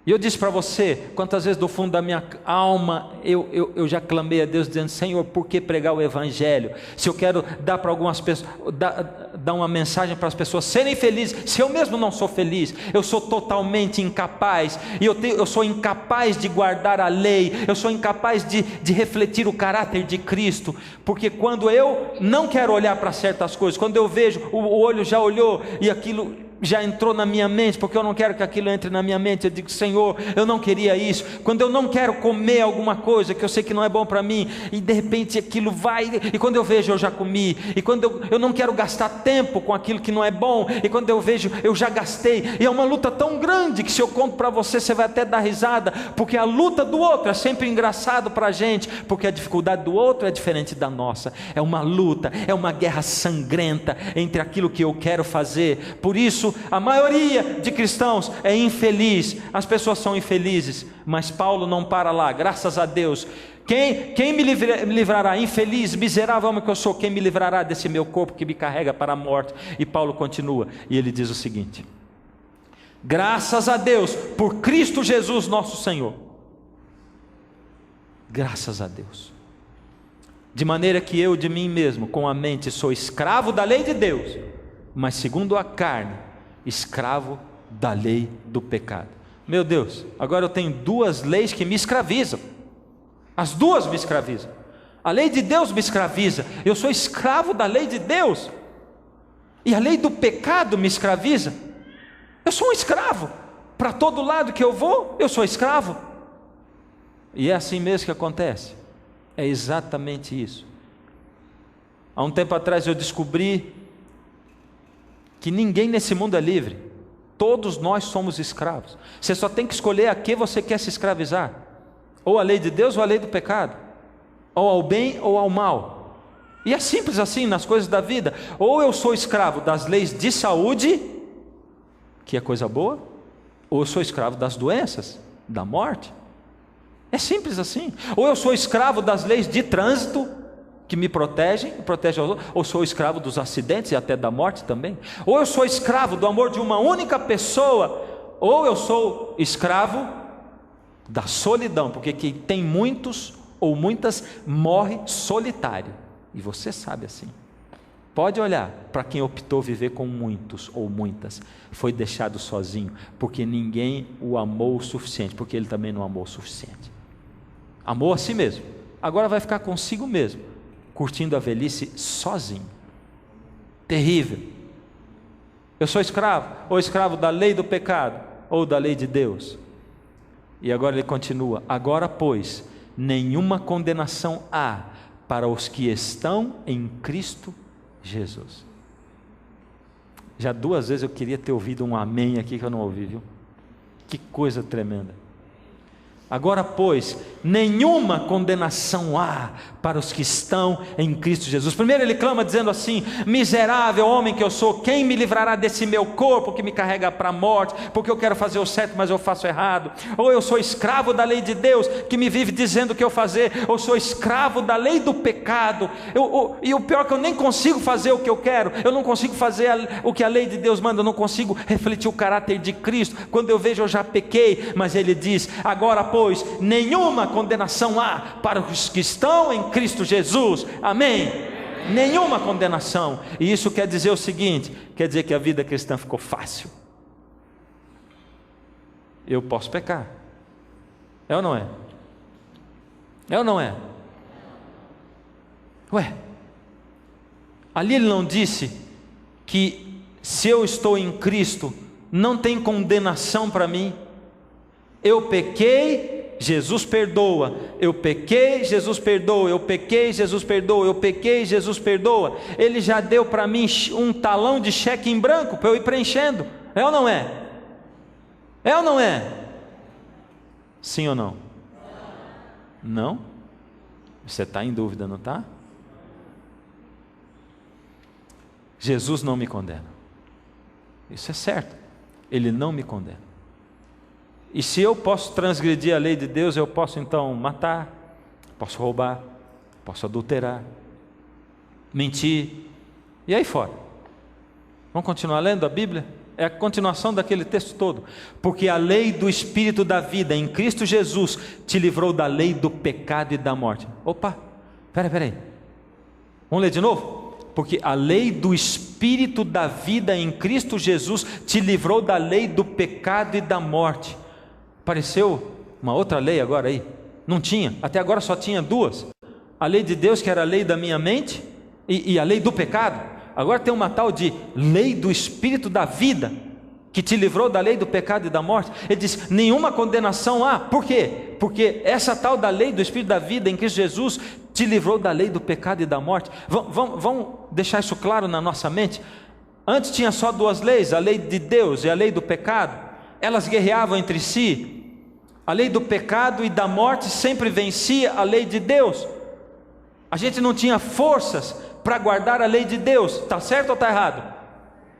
E eu disse para você, quantas vezes do fundo da minha alma eu já clamei a Deus dizendo: Senhor, por que pregar o Evangelho? Se eu quero dar para algumas pessoas, dar uma mensagem para as pessoas serem felizes, se eu mesmo não sou feliz, eu sou totalmente incapaz, e eu sou incapaz de guardar a lei, eu sou incapaz de refletir o caráter de Cristo, porque quando eu não quero olhar para certas coisas, quando eu vejo, o olho já olhou e aquilo já entrou na minha mente, porque eu não quero que aquilo entre na minha mente, eu digo: Senhor, eu não queria isso. Quando eu não quero comer alguma coisa que eu sei que não é bom para mim, e de repente aquilo vai, e quando eu vejo eu já comi, e quando eu não quero gastar tempo com aquilo que não é bom, e quando eu vejo eu já gastei, e é uma luta tão grande que se eu conto para você, você vai até dar risada, porque a luta do outro é sempre engraçado para a gente, porque a dificuldade do outro é diferente da nossa. É uma luta, é uma guerra sangrenta entre aquilo que eu quero fazer. Por isso a maioria de cristãos é infeliz, as pessoas são infelizes, mas Paulo não para lá, graças a Deus. Quem me livrará? Infeliz, miserável homem que eu sou, quem me livrará desse meu corpo que me carrega para a morte? E Paulo continua, e ele diz o seguinte: graças a Deus por Cristo Jesus nosso Senhor. Graças a Deus. De maneira que eu de mim mesmo, com a mente, sou escravo da lei de Deus, mas segundo a carne, escravo da lei do pecado. Meu Deus, agora eu tenho duas leis que me escravizam. As duas me escravizam. A lei de Deus me escraviza. Eu sou escravo da lei de Deus. E a lei do pecado me escraviza. Eu sou um escravo. Para todo lado que eu vou, eu sou escravo. E é assim mesmo que acontece. É exatamente isso. Há um tempo atrás eu descobri que ninguém nesse mundo é livre. Todos nós somos escravos. Você só tem que escolher a que você quer se escravizar: ou a lei de Deus ou a lei do pecado, ou ao bem ou ao mal. E é simples assim nas coisas da vida. Ou eu sou escravo das leis de saúde, que é coisa boa, ou eu sou escravo das doenças, da morte. É simples assim. Ou eu sou escravo das leis de trânsito, que me protegem aos outros, ou sou escravo dos acidentes e até da morte também. Ou eu sou escravo do amor de uma única pessoa, ou eu sou escravo da solidão, porque quem tem muitos ou muitas morre solitário, e você sabe assim. Pode olhar para quem optou viver com muitos ou muitas, foi deixado sozinho, porque ninguém o amou o suficiente, porque ele também não amou o suficiente. Amou a si mesmo, agora vai ficar consigo mesmo, curtindo a velhice sozinho. Terrível. Eu sou escravo, ou escravo da lei do pecado, ou da lei de Deus. E agora ele continua: agora, pois, nenhuma condenação há para os que estão em Cristo Jesus. Já 2 vezes eu queria ter ouvido um amém aqui que eu não ouvi, viu? Que coisa tremenda. Agora, pois, nenhuma condenação há para os que estão em Cristo Jesus. Primeiro ele clama dizendo assim: miserável homem que eu sou, quem me livrará desse meu corpo que me carrega para a morte, porque eu quero fazer o certo, mas eu faço errado. Ou eu sou escravo da lei de Deus, que me vive dizendo o que eu fazer, ou sou escravo da lei do pecado, e o pior é que eu nem consigo fazer o que eu quero, eu não consigo fazer o que a lei de Deus manda, eu não consigo refletir o caráter de Cristo. Quando eu vejo, eu já pequei. Mas ele diz: agora, pois, nenhuma condenação há para os que estão em Cristo Jesus. Amém? Nenhuma condenação. E isso quer dizer o seguinte: quer dizer que a vida cristã ficou fácil. Eu posso pecar. É ou não é? É ou não é? Ué, ali ele não disse que se eu estou em Cristo não tem condenação para mim? Eu pequei, Jesus perdoa. Eu pequei, Jesus perdoa. Eu pequei, Jesus perdoa. Eu pequei, Jesus perdoa. Ele já deu para mim um talão de cheque em branco para eu ir preenchendo. É ou não é? É ou não é? Sim ou não? Não? Você está em dúvida, não está? Jesus não me condena. Isso é certo. Ele não me condena. E se eu posso transgredir a lei de Deus, eu posso então matar, posso roubar, posso adulterar, mentir, e aí fora. Vamos continuar lendo a Bíblia? É a continuação daquele texto todo. Porque a lei do Espírito da vida em Cristo Jesus te livrou da lei do pecado e da morte. Opa, peraí. Vamos ler de novo? Porque a lei do Espírito da vida em Cristo Jesus te livrou da lei do pecado e da morte. Apareceu uma outra lei agora aí? Não tinha, até agora só tinha 2. A lei de Deus, que era a lei da minha mente, e a lei do pecado. Agora tem uma tal de lei do Espírito da vida, que te livrou da lei do pecado e da morte. Ele diz: nenhuma condenação há. Por quê? Porque essa tal da lei do Espírito da vida em Cristo Jesus te livrou da lei do pecado e da morte. Vamos deixar isso claro na nossa mente. Antes tinha só 2 leis, a lei de Deus e a lei do pecado. Elas guerreavam entre si. A lei do pecado e da morte sempre vencia a lei de Deus. A gente não tinha forças para guardar a lei de Deus. Está certo ou está errado?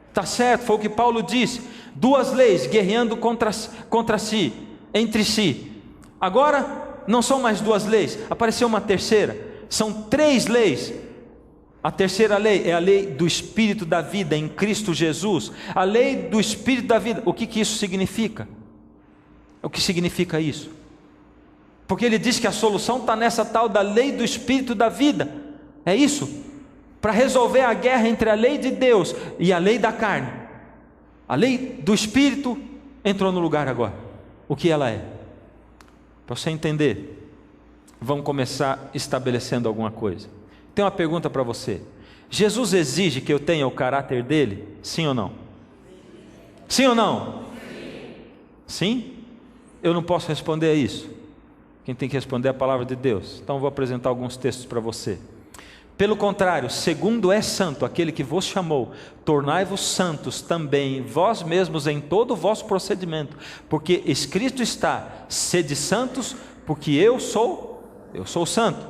Está certo, foi o que Paulo disse. 2 leis guerreando contra si, entre si. Agora não são mais 2 leis, apareceu uma terceira. São 3 leis. A terceira lei é a lei do Espírito da vida em Cristo Jesus. A lei do Espírito da vida. O que isso significa? O que significa isso? Porque ele diz que a solução está nessa tal da lei do Espírito da vida. É isso? Para resolver a guerra entre a lei de Deus e a lei da carne. A lei do Espírito entrou no lugar agora. O que ela é? Para você entender, vamos começar estabelecendo alguma coisa. Tem uma pergunta para você. Jesus exige que eu tenha o caráter dele? Sim ou não? Sim ou não? Sim? Eu não posso responder a isso. Quem tem que responder é a palavra de Deus. Então eu vou apresentar alguns textos para você. Pelo contrário, segundo é santo aquele que vos chamou, tornai-vos santos também vós mesmos em todo o vosso procedimento, porque escrito está: sede santos, porque eu sou santo.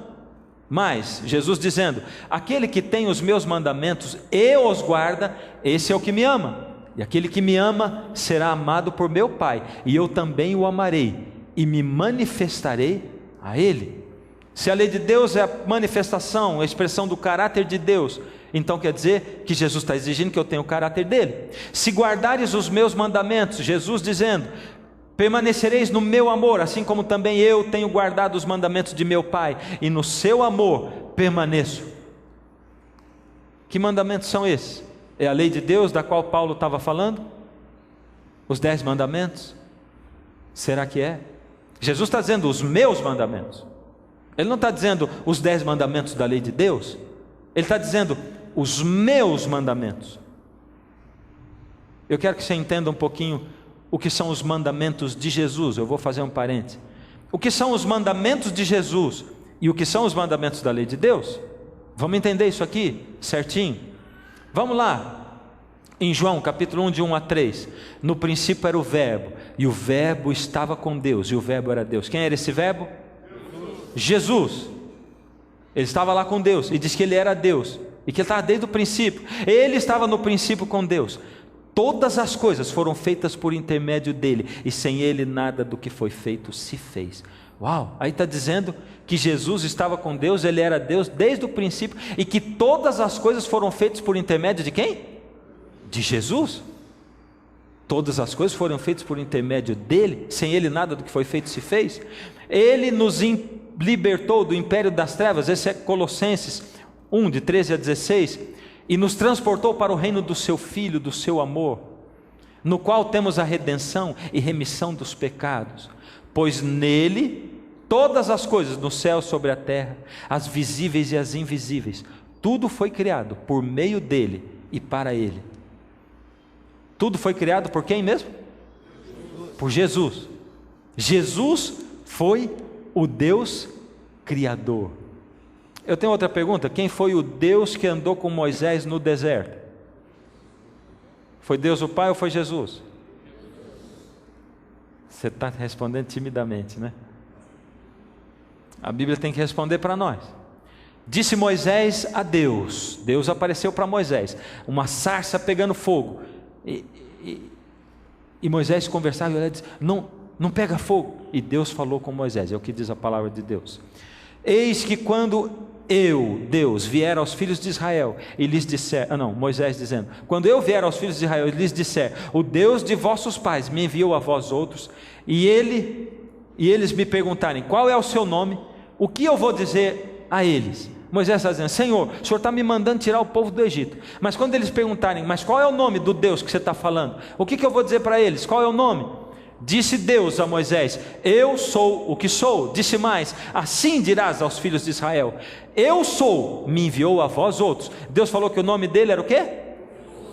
Mas Jesus dizendo: aquele que tem os meus mandamentos e os guarda, esse é o que me ama. E aquele que me ama será amado por meu Pai, e eu também o amarei e me manifestarei a ele. Se a lei de Deus é a manifestação, a expressão do caráter de Deus, então quer dizer que Jesus está exigindo que eu tenha o caráter dele. Se guardares os meus mandamentos, Jesus dizendo, permanecereis no meu amor, assim como também eu tenho guardado os mandamentos de meu Pai, e no seu amor permaneço. Que mandamentos são esses? É a lei de Deus da qual Paulo estava falando? Os 10 mandamentos? Será que é? Jesus está dizendo os meus mandamentos. Ele não está dizendo os 10 mandamentos da lei de Deus. Ele está dizendo os meus mandamentos. Eu quero que você entenda um pouquinho o que são os mandamentos de Jesus. Eu vou fazer um parênteses. O que são os mandamentos de Jesus e o que são os mandamentos da lei de Deus? Vamos entender isso aqui certinho? Vamos lá. Em João capítulo 1, de 1 a 3, no princípio era o verbo, e o verbo estava com Deus, e o verbo era Deus. Quem era esse verbo? Jesus. Ele estava lá com Deus, e disse que ele era Deus, e que ele estava desde o princípio. Ele estava no princípio com Deus. Todas as coisas foram feitas por intermédio dele, e sem ele nada do que foi feito se fez. Uau, aí está dizendo que Jesus estava com Deus, ele era Deus desde o princípio, e que todas as coisas foram feitas por intermédio de quem? De Jesus. Todas as coisas foram feitas por intermédio dele, sem ele nada do que foi feito se fez. Ele nos libertou do império das trevas, esse é Colossenses 1, de 13 a 16, e nos transportou para o reino do seu Filho, do seu amor, no qual temos a redenção e remissão dos pecados, pois nele todas as coisas no céu e sobre a terra, as visíveis e as invisíveis, tudo foi criado por meio dele e para ele. Tudo foi criado por quem mesmo? Por Jesus. Jesus foi o Deus Criador. Eu tenho outra pergunta: quem foi o Deus que andou com Moisés no deserto? Foi Deus o Pai ou foi Jesus? Você está respondendo timidamente, né? A Bíblia tem que responder para nós. Disse Moisés a Deus, Deus apareceu para Moisés, uma sarça pegando fogo, e Moisés conversava e ele disse, não pega fogo, e Deus falou com Moisés, é o que diz a palavra de Deus. Eis que quando eu, Deus, vier aos filhos de Israel e lhes disser, Moisés dizendo, quando eu vier aos filhos de Israel e lhes disser, o Deus de vossos pais me enviou a vós outros, e eles me perguntarem, qual é o seu nome? O que eu vou dizer a eles? Moisés está dizendo, Senhor, o Senhor está me mandando tirar o povo do Egito, mas quando eles perguntarem, mas qual é o nome do Deus que você está falando? O que eu vou dizer para eles? Qual é o nome? Disse Deus a Moisés, eu sou o que sou. Disse mais, assim dirás aos filhos de Israel, eu sou, me enviou a vós outros. Deus falou que o nome dele era o quê?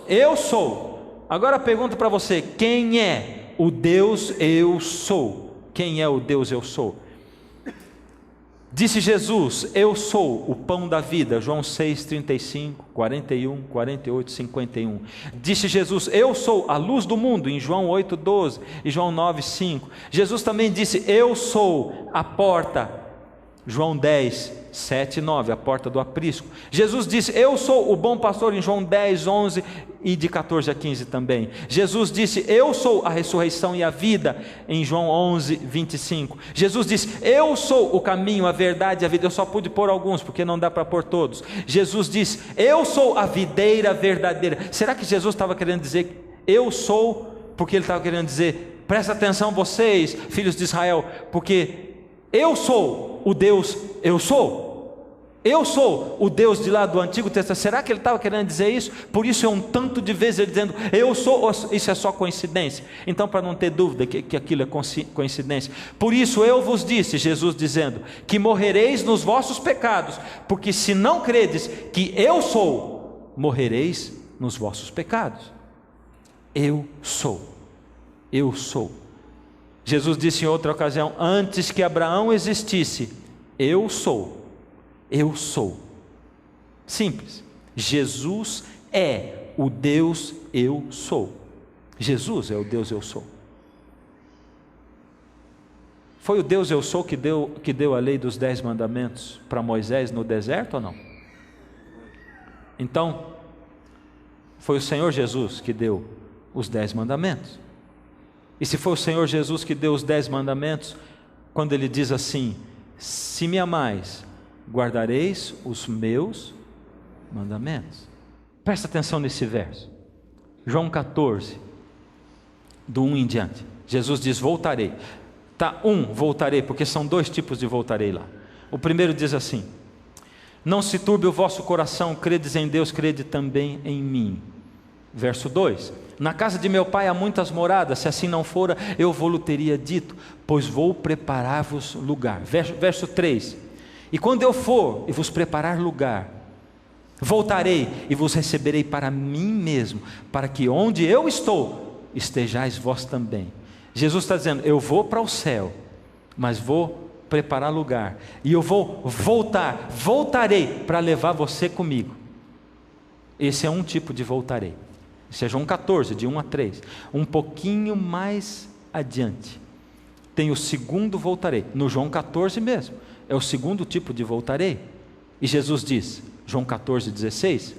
Eu sou. Agora pergunto para você, quem é o Deus eu sou? Quem é o Deus eu sou? Disse Jesus, eu sou o pão da vida, João 6, 35, 41, 48, 51. Disse Jesus, eu sou a luz do mundo, em João 8, 12 e João 9, 5. Jesus também disse, eu sou a porta, João 10, 7 e 9, a porta do aprisco. Jesus disse, eu sou o bom pastor, em João 10, 11 e de 14 a 15 também. Jesus disse, eu sou a ressurreição e a vida, em João 11, 25. Jesus disse, eu sou o caminho, a verdade e a vida. Eu só pude pôr alguns, porque não dá para pôr todos. Jesus disse, eu sou a videira verdadeira. Será que Jesus estava querendo dizer, eu sou, porque ele estava querendo dizer, presta atenção vocês, filhos de Israel, porque eu sou o Deus, eu sou. Eu sou o Deus de lá do Antigo Testamento. Será que ele estava querendo dizer isso? Por isso é um tanto de vezes ele dizendo, eu sou, isso é só coincidência? Então, para não ter dúvida que aquilo é coincidência, por isso eu vos disse, Jesus dizendo, que morrereis nos vossos pecados, porque se não credes que eu sou, morrereis nos vossos pecados. Eu sou. Eu sou. Jesus disse em outra ocasião, antes que Abraão existisse, eu sou. Eu sou. Simples. Jesus é o Deus eu sou. Jesus é o Deus eu sou. Foi o Deus eu sou que deu a lei dos 10 mandamentos para Moisés no deserto ou não? Então, foi o Senhor Jesus que deu os 10 mandamentos. E se foi o Senhor Jesus que deu os 10 mandamentos, quando ele diz assim: se me amais, guardareis os meus mandamentos. Presta atenção nesse verso, João 14, do 1 em diante. Jesus diz: voltarei. Tá, voltarei, porque são dois tipos de voltarei lá. O primeiro diz assim: não se turbe o vosso coração, credes em Deus, crede também em mim. Verso 2: na casa de meu pai há muitas moradas, se assim não fora, eu vou-lo teria dito, pois vou preparar-vos lugar. Verso 3: e quando eu for e vos preparar lugar, voltarei e vos receberei para mim mesmo, para que onde eu estou, estejais vós também. Jesus está dizendo: eu vou para o céu, mas vou preparar lugar, e eu vou voltarei para levar você comigo. Esse é um tipo de voltarei. Esse é João 14, de 1 a 3. Um pouquinho mais adiante tem o segundo voltarei, no João 14 mesmo, é o segundo tipo de voltarei. E Jesus diz, João 14, 16: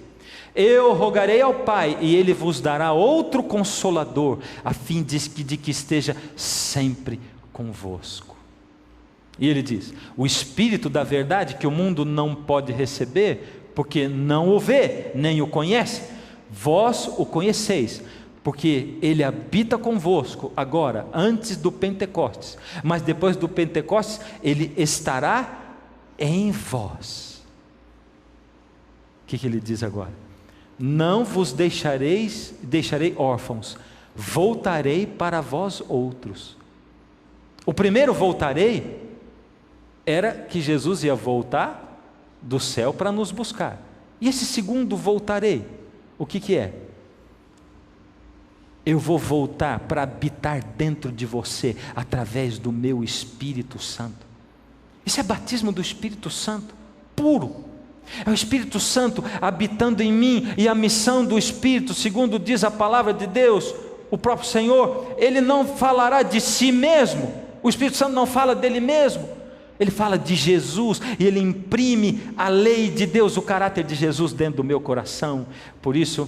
eu rogarei ao Pai, e Ele vos dará outro Consolador, a fim de que esteja sempre convosco. E Ele diz: o Espírito da verdade, que o mundo não pode receber, porque não o vê, nem o conhece, vós o conheceis, porque Ele habita convosco agora, antes do Pentecostes, mas depois do Pentecostes, Ele estará em vós. O que Ele diz agora? Não vos deixarei órfãos, voltarei para vós outros. O primeiro voltarei era que Jesus ia voltar do céu para nos buscar. E esse segundo voltarei, o que é? Eu vou voltar para habitar dentro de você, através do meu Espírito Santo. Isso é batismo do Espírito Santo, puro. É o Espírito Santo habitando em mim, e a missão do Espírito, segundo diz a palavra de Deus, o próprio Senhor, Ele não falará de si mesmo, o Espírito Santo não fala dele mesmo, Ele fala de Jesus, e Ele imprime a lei de Deus, o caráter de Jesus dentro do meu coração. Por isso,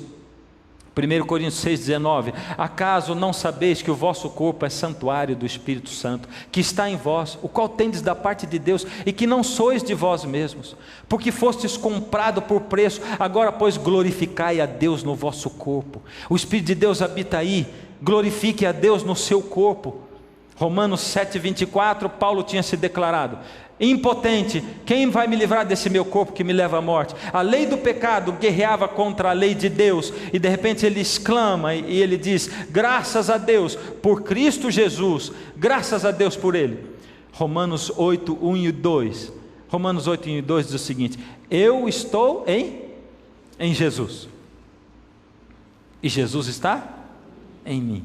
1 Coríntios 6,19: acaso não sabeis que o vosso corpo é santuário do Espírito Santo, que está em vós, o qual tendes da parte de Deus, e que não sois de vós mesmos, porque fostes comprado por preço. Agora, pois, glorificai a Deus no vosso corpo. O Espírito de Deus habita aí, glorifique a Deus no seu corpo. Romanos 7,24, Paulo tinha se declarado: impotente, quem vai me livrar desse meu corpo que me leva à morte? A lei do pecado guerreava contra a lei de Deus, e de repente ele exclama e ele diz: graças a Deus por Cristo Jesus, graças a Deus por Ele. Romanos 8, 1 e 2, Romanos 8, 1 e 2 diz o seguinte: eu estou em Jesus, e Jesus está em mim.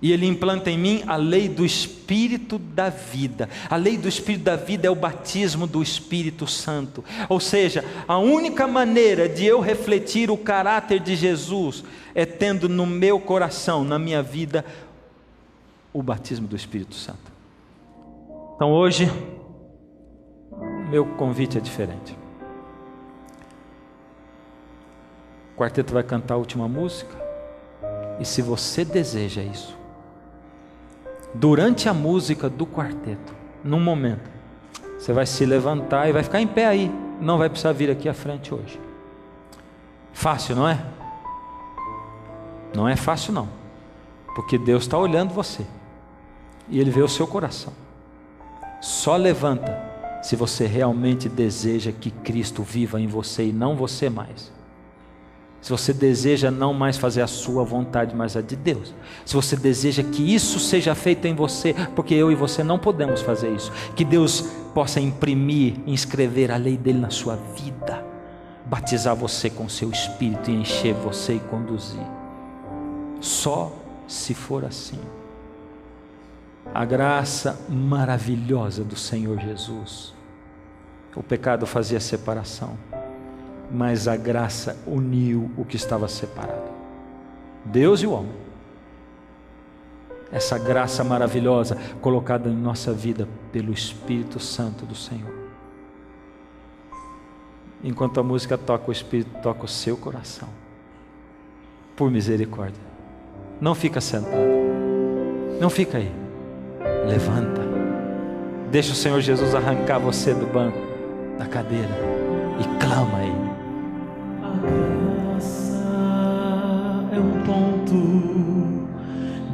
E Ele implanta em mim a lei do Espírito da vida. A lei do Espírito da vida é o batismo do Espírito Santo. Ou seja, a única maneira de eu refletir o caráter de Jesus é tendo no meu coração, na minha vida, o batismo do Espírito Santo. Então hoje, meu convite é diferente. O quarteto vai cantar a última música. E se você deseja isso, durante a música do quarteto, num momento, você vai se levantar e vai ficar em pé aí, não vai precisar vir aqui à frente hoje. Fácil, não é? Não é fácil não, porque Deus está olhando você, e Ele vê o seu coração. Só levanta se você realmente deseja que Cristo viva em você e não você mais. Se você deseja não mais fazer a sua vontade, mas a de Deus. Se você deseja que isso seja feito em você, porque eu e você não podemos fazer isso. Que Deus possa imprimir, inscrever a lei dele na sua vida. Batizar você com seu Espírito e encher você e conduzir. Só se for assim. A graça maravilhosa do Senhor Jesus. O pecado fazia separação, mas a graça uniu o que estava separado, Deus e o homem. Essa graça maravilhosa colocada em nossa vida pelo Espírito Santo do Senhor. Enquanto a música toca, o Espírito toca o seu coração. Por misericórdia, não fica sentado, não fica aí, levanta, Deixa o Senhor Jesus arrancar você do banco, da cadeira, e clama a Ele. A graça é um ponto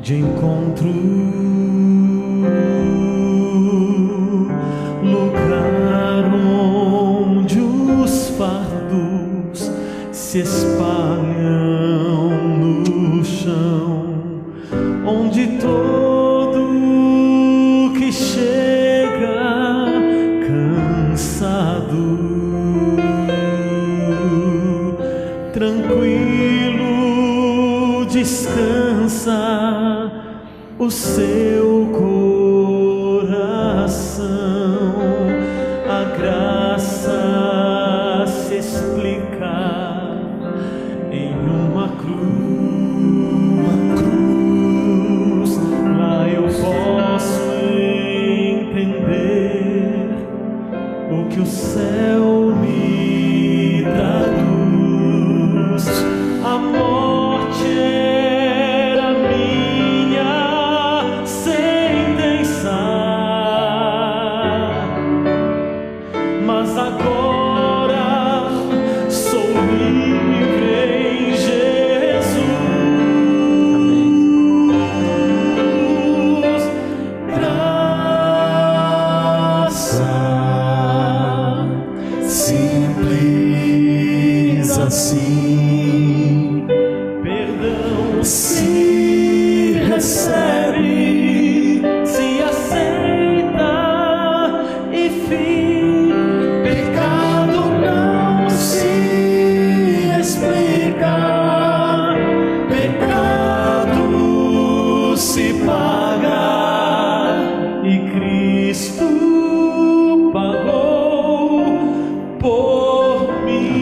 de encontro, lugar onde os fardos se espalham no chão, onde todo que chega cansado, tranquilo, descansa o seu coração. A graça se explica em uma cruz. Lá eu posso entender o que o céu me traduz. A morte era minha sentença, mas agora sou livre em Jesus. Graça simples assim, perdão se recebe, se aceita e fim. Pecado não se explica, pecado se paga e Cristo pagou por mim.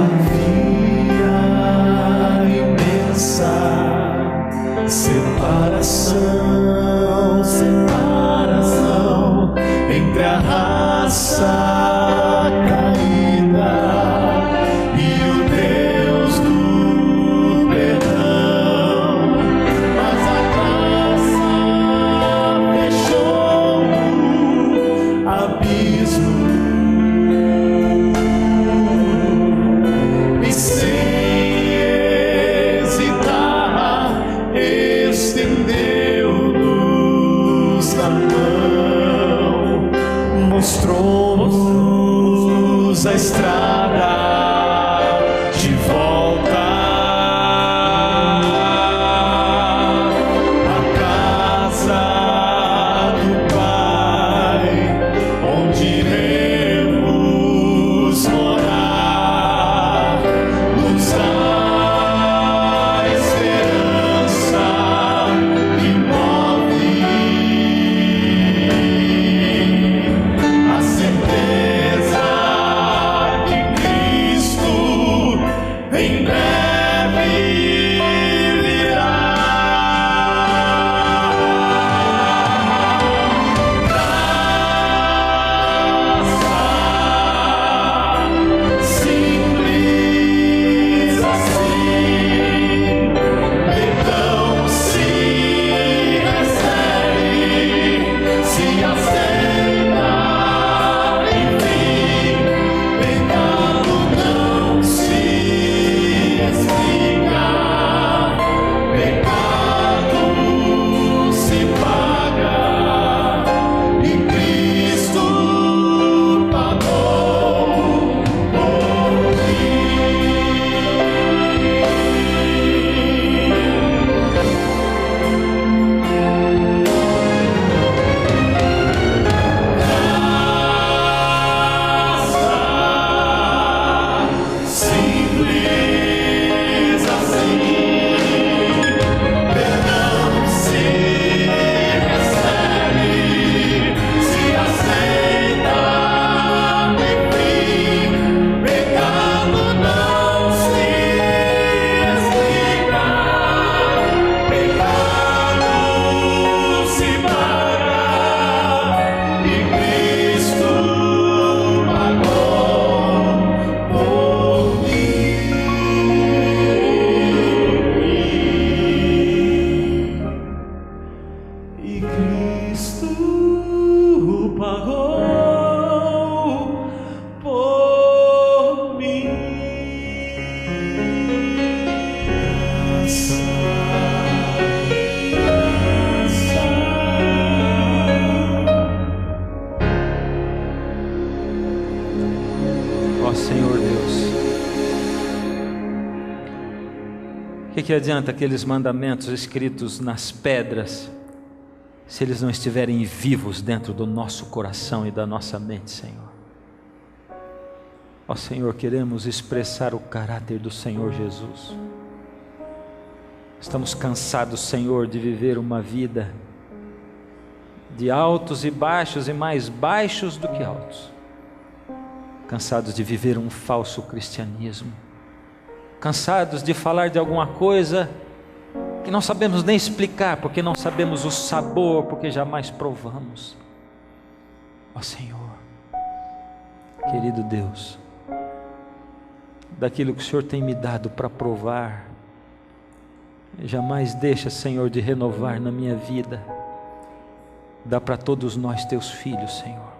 Havia imensa separação, separação entre a raça caída e o Deus do perdão. Mas a graça fechou o abismo e sem hesitar estendeu-nos a mão, mostrou-nos a estrada de volta à casa do Pai, onde iremos morar. Nos dá esperança e move a certeza que Cristo Ó Senhor Deus, o que adianta aqueles mandamentos escritos nas pedras, se eles não estiverem vivos dentro do nosso coração e da nossa mente, Senhor? Ó Senhor, queremos expressar o caráter do Senhor Jesus. Estamos cansados, Senhor, de viver uma vida de altos e baixos e mais baixos do que altos. Cansados de viver um falso cristianismo. Cansados de falar de alguma coisa que não sabemos nem explicar, porque não sabemos o sabor, porque jamais provamos. Ó Senhor, querido Deus, daquilo que o Senhor tem me dado para provar, jamais deixa, Senhor, de renovar na minha vida. Dá para todos nós, teus filhos, Senhor.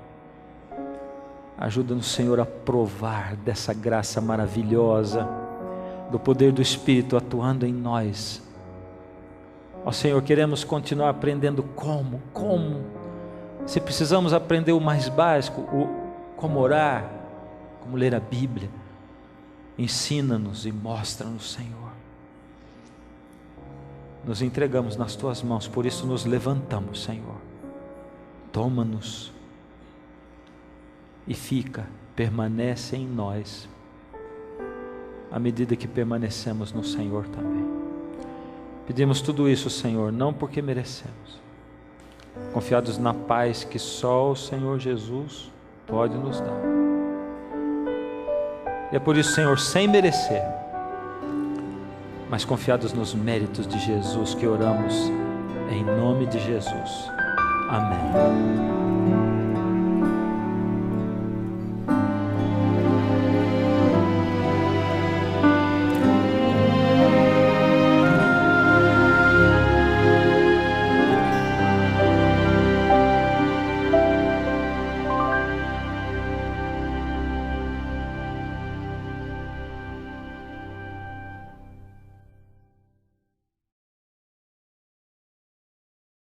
Ajuda-nos, Senhor, a provar dessa graça maravilhosa, do poder do Espírito atuando em nós. Ó Senhor, queremos continuar aprendendo como. Se precisamos aprender o mais básico, como orar, como ler a Bíblia, ensina-nos e mostra-nos, Senhor. Nos entregamos nas Tuas mãos, por isso nos levantamos, Senhor. Toma-nos e permanece em nós, à medida que permanecemos no Senhor também. Pedimos tudo isso, Senhor, não porque merecemos, confiados na paz que só o Senhor Jesus pode nos dar. E é por isso, Senhor, sem merecer, mas confiados nos méritos de Jesus, que oramos em nome de Jesus. Amém.